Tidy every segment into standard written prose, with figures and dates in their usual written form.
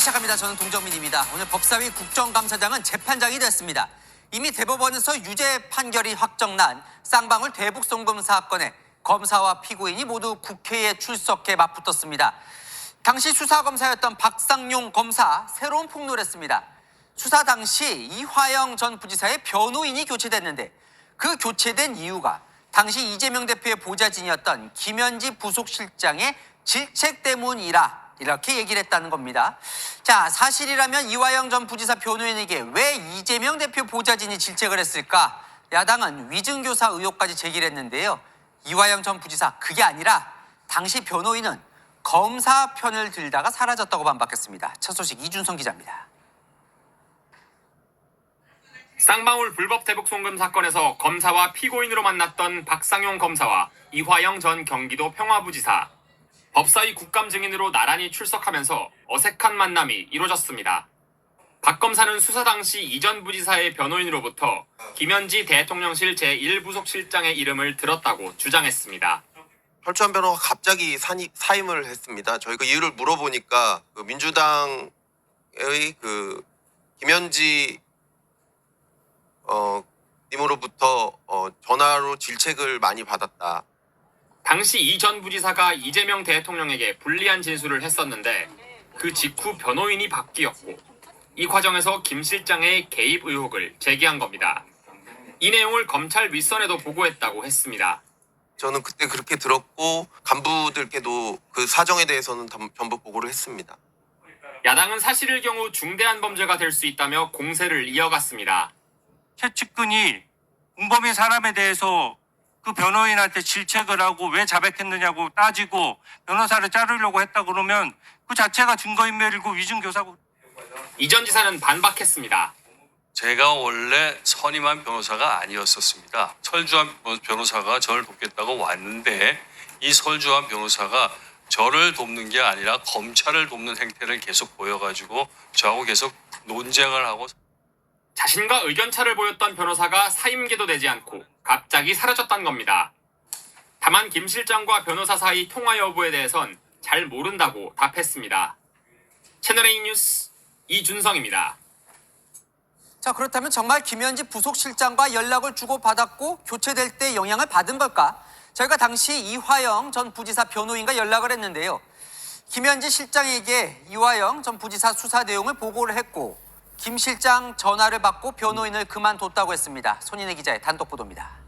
시작합니다. 저는 동정민입니다. 오늘 법사위 국정감사장은 재판장이 됐습니다. 이미 대법원에서 유죄 판결이 확정난 쌍방울 대북송금 사건에 검사와 피고인이 모두 국회에 출석해 맞붙었습니다. 당시 수사검사였던 박상용 검사 새로운 폭로를 했습니다. 수사 당시 이화영 전 부지사의 변호인이 교체됐는데 그 교체된 이유가 당시 이재명 대표의 보좌진이었던 김현지 부속실장의 질책 때문이라 이렇게 얘기를 했다는 겁니다. 자, 사실이라면 이화영 전 부지사 변호인에게 왜 이재명 대표 보좌진이 질책을 했을까? 야당은 위증교사 의혹까지 제기를 했는데요. 이화영 전 부지사 그게 아니라 당시 변호인은 검사 편을 들다가 사라졌다고 반박했습니다. 첫 소식 이준성 기자입니다. 쌍방울 불법 대북 송금 사건에서 검사와 피고인으로 만났던 박상용 검사와 이화영 전 경기도 평화부지사. 법사위 국감 증인으로 나란히 출석하면서 어색한 만남이 이루어졌습니다. 박 검사는 수사 당시 이 전 부지사의 변호인으로부터 김현지 대통령실 제1부속실장의 이름을 들었다고 주장했습니다. 설주환 변호가 갑자기 사임을 했습니다. 저희가 이유를 물어보니까 민주당의 김현지 님으로부터 전화로 질책을 많이 받았다. 당시 이 전 부지사가 이재명 대통령에게 불리한 진술을 했었는데 그 직후 변호인이 바뀌었고 이 과정에서 김 실장의 개입 의혹을 제기한 겁니다. 이 내용을 검찰 윗선에도 보고했다고 했습니다. 저는 그때 그렇게 들었고 간부들께도 그 사정에 대해서는 전부 보고를 했습니다. 야당은 사실일 경우 중대한 범죄가 될 수 있다며 공세를 이어갔습니다. 최측근이 공범인 사람에 대해서 그 변호인한테 질책을 하고 왜 자백했느냐고 따지고 변호사를 자르려고 했다 그러면 그 자체가 증거인멸이고 위증교사고. 이 전 지사는 반박했습니다. 제가 원래 선임한 변호사가 아니었었습니다. 설주환 변호사가 저를 돕겠다고 왔는데 이 설주환 변호사가 저를 돕는 게 아니라 검찰을 돕는 행태를 계속 보여가지고 저하고 계속 논쟁을 하고. 자신과 의견차를 보였던 변호사가 사임계도 되지 않고 갑자기 사라졌다는 겁니다. 다만 김 실장과 변호사 사이 통화 여부에 대해선 잘 모른다고 답했습니다. 채널A 뉴스 이준성입니다. 자, 그렇다면 정말 김현지 부속실장과 연락을 주고받았고 교체될 때 영향을 받은 걸까? 저희가 당시 이화영 전 부지사 변호인과 연락을 했는데요. 김현지 실장에게 이화영 전 부지사 수사 내용을 보고를 했고 김 실장 전화를 받고 변호인을 그만뒀다고 했습니다. 손인혜 기자의 단독 보도입니다.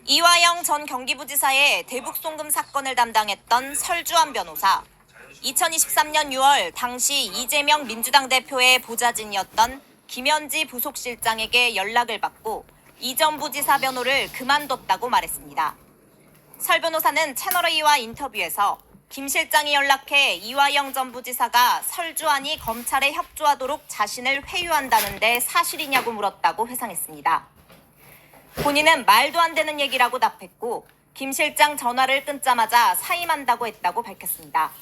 이화영 전 경기부지사의 대북송금 사건을 담당했던 설주환 변호사. 2023년 6월 당시 이재명 민주당 대표의 보좌진이었던 김현지 부속실장에게 연락을 받고 이 전 부지사 변호를 그만뒀다고 말했습니다. 설 변호사는 채널A와 인터뷰에서 김 실장이 연락해 이화영 전 부지사가 설주환이 검찰에 협조하도록 자신을 회유한다는데 사실이냐고 물었다고 회상했습니다. 본인은 말도 안 되는 얘기라고 답했고 김 실장 전화를 끊자마자 사임한다고 했다고 밝혔습니다.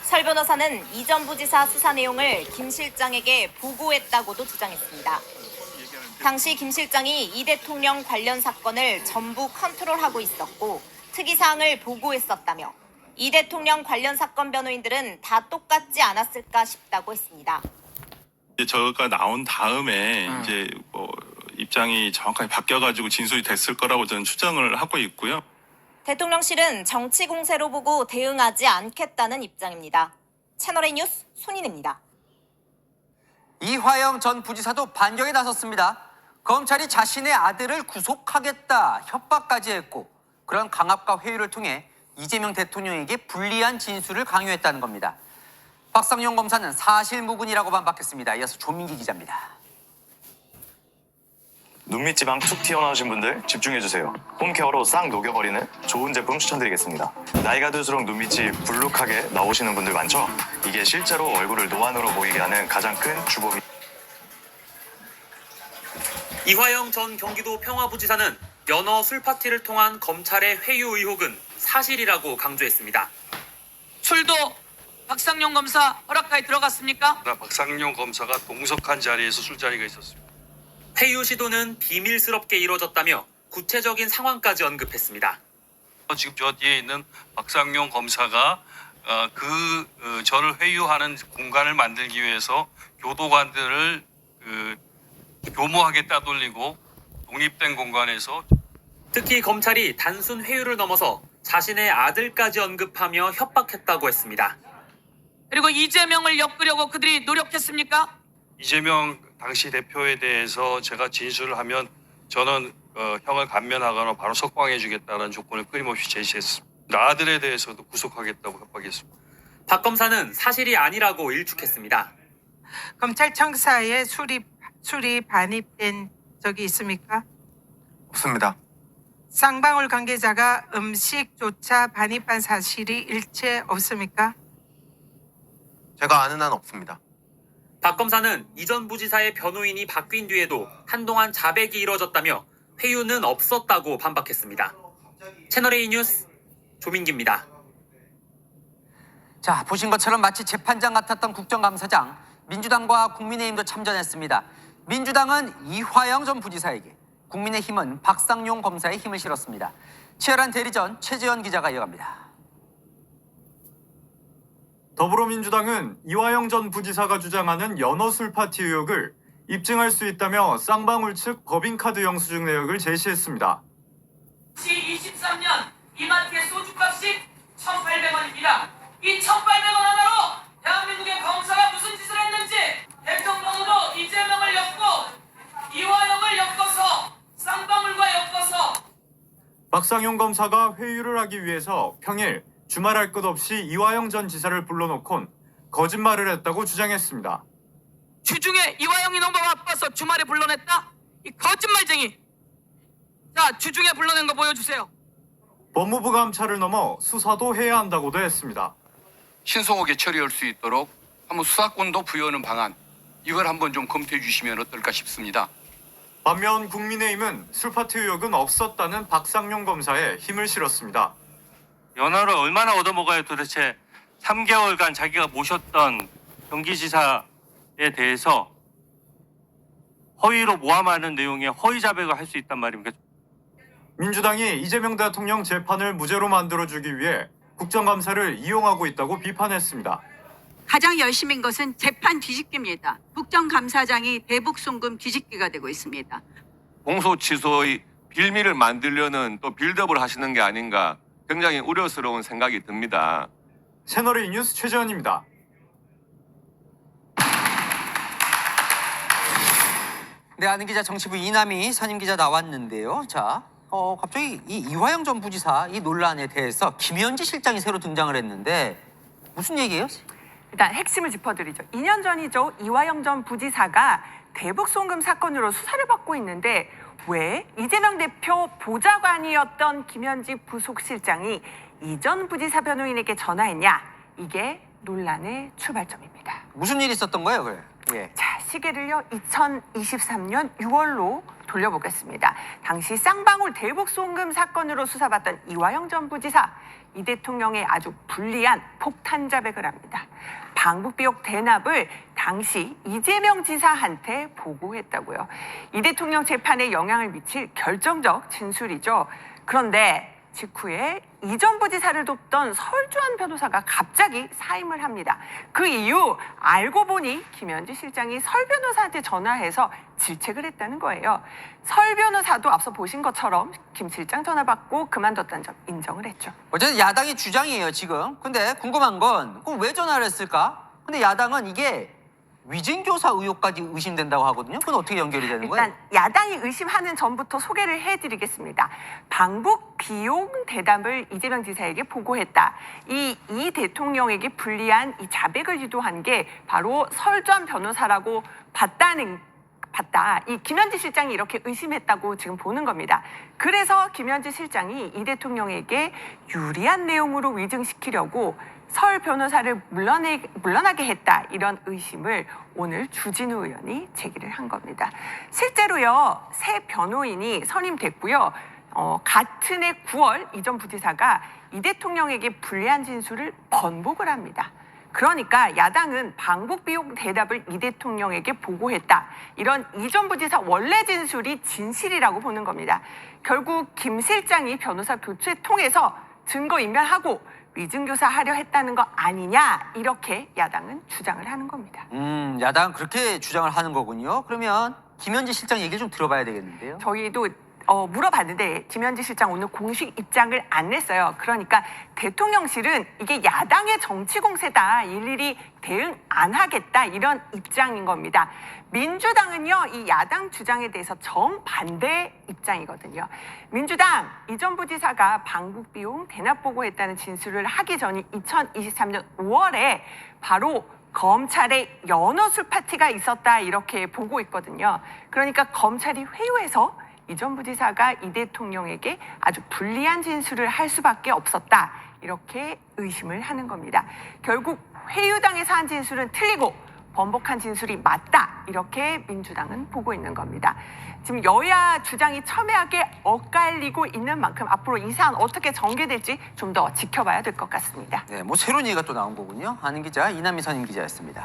설 변호사는 이 전 부지사 수사 내용을 김 실장에게 보고했다고도 주장했습니다. 당시 김 실장이 이 대통령 관련 사건을 전부 컨트롤하고 있었고 특이사항을 보고했었다며 이 대통령 관련 사건 변호인들은 다 똑같지 않았을까 싶다고 했습니다. 이제 저가 나온 다음에 이제 입장이 정확하게 바뀌어가지고 진술이 됐을 거라고 저는 추정을 하고 있고요. 대통령실은 정치 공세로 보고 대응하지 않겠다는 입장입니다. 채널A 뉴스 손인혜입니다. 이화영 전 부지사도 반격에 나섰습니다. 검찰이 자신의 아들을 구속하겠다 협박까지 했고 그런 강압과 회유를 통해 이재명 대통령에게 불리한 진술을 강요했다는 겁니다. 박상용 검사는 사실무근이라고 반박했습니다. 이어서 조민기 기자입니다. 눈밑지방 툭 튀어나오신 분들 집중해주세요. 홈케어로 싹 녹여버리는 좋은 제품 추천드리겠습니다. 나이가 들수록 눈밑이 불룩하게 나오시는 분들 많죠? 이게 실제로 얼굴을 노안으로 보이게 하는 가장 큰 주범이. 이화영 전 경기도 평화부지사는 연어 술파티를 통한 검찰의 회유 의혹은 사실이라고 강조했습니다. 술도 박상용 검사 허락하에 들어갔습니까? 박상용 검사가 동석한 자리에서 술자리가 있었습니다. 회유 시도는 비밀스럽게 이루어졌다며 구체적인 상황까지 언급했습니다. 지금 저 뒤에 있는 박상용 검사가 저를 회유하는 공간을 만들기 위해서 교도관들을 교모하게 따돌리고 독립된 공간에서 특히 검찰이 단순 회유를 넘어서 자신의 아들까지 언급하며 협박했다고 했습니다. 그리고 이재명을 엮으려고 그들이 노력했습니까? 이재명 당시 대표에 대해서 제가 진술을 하면 저는 형을 감면하거나 바로 석방해주겠다는 조건을 끊임없이 제시했습니다. 아들에 대해서도 구속하겠다고 협박했습니다. 박 검사는 사실이 아니라고 일축했습니다. 검찰청사에 술이 반입된 적이 있습니까? 없습니다. 쌍방울 관계자가 음식조차 반입한 사실이 일체 없습니까? 제가 아는 한 없습니다. 박 검사는 이전 부지사의 변호인이 바뀐 뒤에도 한동안 자백이 이뤄졌다며 회유는 없었다고 반박했습니다. 채널A 뉴스 조민기입니다. 자, 보신 것처럼 마치 재판장 같았던 국정감사장, 민주당과 국민의힘도 참전했습니다. 민주당은 이화영 전 부지사에게, 국민의힘은 박상용 검사에 힘을 실었습니다. 치열한 대리전 최재현 기자가 이어갑니다. 더불어민주당은 이화영 전 부지사가 주장하는 연어술 파티 의혹을 입증할 수 있다며 쌍방울 측 법인카드 영수증 내역을 제시했습니다. 23년 이마트의 소주값이 1,800원입니다. 이 1,800원 하나로 대한민국의 검사가 무슨 짓을 했는지 대통령으로 이재명을 엮고 이화영을 엮어서 쌍방울과 엮어서 박상용 검사가 회유를 하기 위해서 평일 주말할 것 없이 이화영 전 지사를 불러놓곤 거짓말을 했다고 주장했습니다. 주중에 이화영이 너무 바빠서 주말에 불러냈다? 이 거짓말쟁이. 자, 주중에 불러낸 거 보여주세요. 법무부 감찰을 넘어 수사도 해야 한다고도 했습니다. 신속하게 처리할 수 있도록 한번 수사권도 부여하는 방안, 이걸 한번 좀 검토해 주시면 어떨까 싶습니다. 반면 국민의힘은 술파티 의혹은 없었다는 박상용 검사에 힘을 실었습니다. 연어를 얼마나 얻어먹어야 도대체 3개월간 자기가 모셨던 경기지사에 대해서 허위로 모함하는 내용의 허위 자백을 할 수 있단 말입니까? 민주당이 이재명 대통령 재판을 무죄로 만들어주기 위해 국정감사를 이용하고 있다고 비판했습니다. 가장 열심인 것은 재판 뒤집기입니다. 국정감사장이 대북송금 뒤집기가 되고 있습니다. 공소취소의 빌미를 만들려는 또 빌드업을 하시는 게 아닌가 굉장히 우려스러운 생각이 듭니다. 채널A 뉴스 최재현입니다. 네, 아는 기자 정치부 이남희 선임 기자 나왔는데요. 자, 갑자기 이 이화영 전 부지사 이 논란에 대해서 김현지 실장이 새로 등장을 했는데 무슨 얘기예요? 일단 핵심을 짚어드리죠. 2년 전이죠. 이화영 전 부지사가 대북송금 사건으로 수사를 받고 있는데 왜 이재명 대표 보좌관이었던 김현지 부속실장이 이전 부지사 변호인에게 전화했냐? 이게 논란의 출발점입니다. 무슨 일이 있었던 거예요, 그래? 예. 자, 시계를요 2023년 6월로 돌려보겠습니다. 당시 쌍방울 대북송금 사건으로 수사받던 이화영 전 부지사, 이 대통령의 아주 불리한 폭탄 자백을 합니다. 방북 비용 대납을 당시 이재명 지사한테 보고했다고요. 이 대통령 재판에 영향을 미칠 결정적 진술이죠. 그런데 직후에 이전 부지사를 돕던 설주환 변호사가 갑자기 사임을 합니다. 그 이유 알고 보니 김현지 실장이 설 변호사한테 전화해서 질책을 했다는 거예요. 설 변호사도 앞서 보신 것처럼 김 실장 전화 받고 그만뒀다는 점 인정을 했죠. 어쨌든 야당의 주장이에요, 지금. 근데 궁금한 건 그럼 왜 전화를 했을까? 근데 야당은 이게 위증교사 의혹까지 의심된다고 하거든요. 그건 어떻게 연결이 되는 거예요? 일단 야당이 의심하는 점부터 소개를 해드리겠습니다. 방북 비용 대납을 이재명 지사에게 보고했다. 이 대통령에게 불리한 이 자백을 유도한 게 바로 설주환 변호사라고 봤다. 이 김현지 실장이 이렇게 의심했다고 지금 보는 겁니다. 그래서 김현지 실장이 이 대통령에게 유리한 내용으로 위증시키려고 설 변호사를 물러나게 했다. 이런 의심을 오늘 주진우 의원이 제기를 한 겁니다. 실제로요, 새 변호인이 선임됐고요. 같은 해 9월 이전 부지사가 이 대통령에게 불리한 진술을 번복을 합니다. 그러니까 야당은 방북 비용 대답을 이 대통령에게 보고했다. 이런 이전 부지사 원래 진술이 진실이라고 보는 겁니다. 결국 김 실장이 변호사 교체 통해서 증거 인멸하고 위증교사하려 했다는 거 아니냐 이렇게 야당은 주장을 하는 겁니다. 야당은 그렇게 주장을 하는 거군요. 그러면 김현지 실장 얘기를 좀 들어봐야 되겠는데요. 저희도 물어봤는데 김현지 실장 오늘 공식 입장을 안 냈어요. 그러니까 대통령실은 이게 야당의 정치 공세다. 일일이 대응 안 하겠다. 이런 입장인 겁니다. 민주당은요, 이 야당 주장에 대해서 정반대 입장이거든요. 민주당 이전 부지사가 방북 비용 대납 보고했다는 진술을 하기 전인 2023년 5월에 바로 검찰의 연어술 파티가 있었다 이렇게 보고 있거든요. 그러니까 검찰이 회유해서 이전 부지사가 이 대통령에게 아주 불리한 진술을 할 수밖에 없었다 이렇게 의심을 하는 겁니다. 결국 회유당에서 한 진술은 틀리고 번복한 진술이 맞다 이렇게 민주당은 보고 있는 겁니다. 지금 여야 주장이 첨예하게 엇갈리고 있는 만큼 앞으로 이 사안 어떻게 전개될지 좀 더 지켜봐야 될 것 같습니다. 네, 뭐 새로운 얘기가 또 나온 거군요. 아는 기자 이남희 선임 기자였습니다.